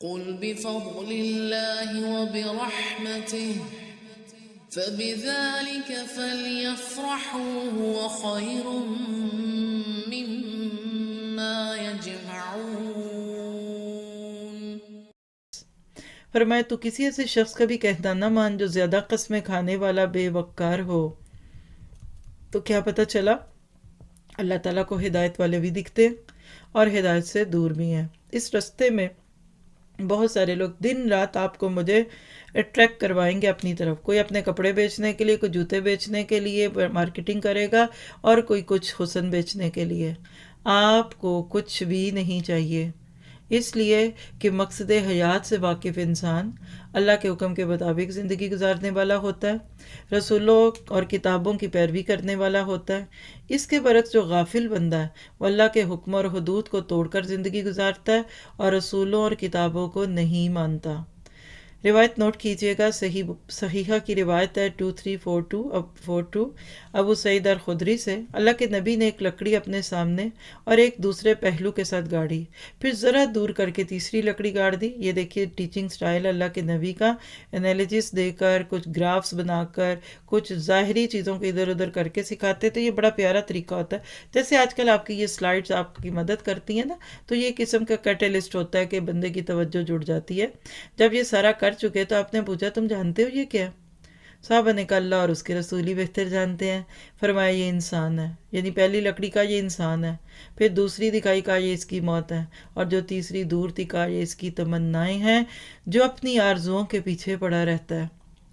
قل بفضل الله وبرحمته فبذلك فليفرحوا هو خير مما يجمعون۔ فرمایا تو کسی ایسے شخص کا بھی کہنا نہ مان جو زیادہ قسمیں کھانے والا بے وقار ہو۔ تو کیا پتہ چلا؟ اللہ تعالیٰ کو ہدایت والے بھی دکھتے ہیں اور ہدایت سے دور بھی ہیں۔ اس رستے میں بہت سارے لوگ دن رات آپ کو مجھے اٹریکٹ کروائیں گے اپنی طرف۔ کوئی اپنے کپڑے بیچنے کے لیے، کوئی جوتے بیچنے کے لیے مارکیٹنگ کرے گا، اور کوئی کچھ حسن بیچنے کے لیے۔ آپ کو کچھ بھی نہیں چاہیے، اس لیے کہ مقصد حیات سے واقف انسان اللہ کے حکم کے مطابق زندگی گزارنے والا ہوتا ہے، رسولوں اور کتابوں کی پیروی کرنے والا ہوتا ہے۔ اس کے برعکس جو غافل بندہ ہے وہ اللہ کے حکم اور حدود کو توڑ کر زندگی گزارتا ہے اور رسولوں اور کتابوں کو نہیں مانتا۔ روایت نوٹ کیجئے گا، صحیحہ کی روایت ہے 2342 ابو سعید الخدری سے، اللہ کے نبی نے ایک لکڑی اپنے سامنے اور ایک دوسرے پہلو کے ساتھ گاڑی، پھر ذرا دور کر کے تیسری لکڑی گاڑ دی۔ یہ دیکھیے ٹیچنگ سٹائل اللہ کے نبی کا، انالیجس دے کر، کچھ گرافس بنا کر، کچھ ظاہری چیزوں کو ادھر ادھر کر کے سکھاتے، تو یہ بڑا پیارا طریقہ ہوتا ہے۔ جیسے آج کل آپ کی یہ سلائڈز آپ کی مدد کرتی ہیں نا، تو یہ قسم کا کیٹلسٹ ہوتا ہے کہ بندے کی توجہ جڑ جاتی ہے۔ جب یہ سارا کر چکے تو آپ نے پوچھا تم جانتے ہو یہ کیا؟ صحابہ نے کہا اللہ اور اس کے رسول ہی بہتر جانتے ہیں۔ فرمایا یہ انسان ہے، یعنی پہلی لکڑی کا یہ انسان ہے، پھر دوسری دکھائی کہا یہ اس کی موت ہے، اور جو تیسری دور تھی کہا یہ اس کی تمنائیں ہیں جو اپنی آرزوؤں کے پیچھے پڑا رہتا ہے،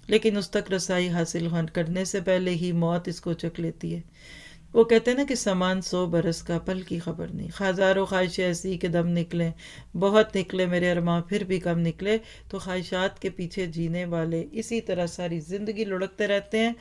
لیکن اس تک رسائی حاصل کرنے سے پہلے ہی موت اس کو چک لیتی ہے۔ وہ کہتے ہیں نا کہ سامان 100 برس کا، پل کی خبر نہیں، ہزاروں خواہشیں ایسی کہ دم نکلیں، بہت نکلے میرے ارماں پھر بھی کم نکلے۔ تو خواہشات کے پیچھے جینے والے اسی طرح ساری زندگی لڑکتے رہتے ہیں۔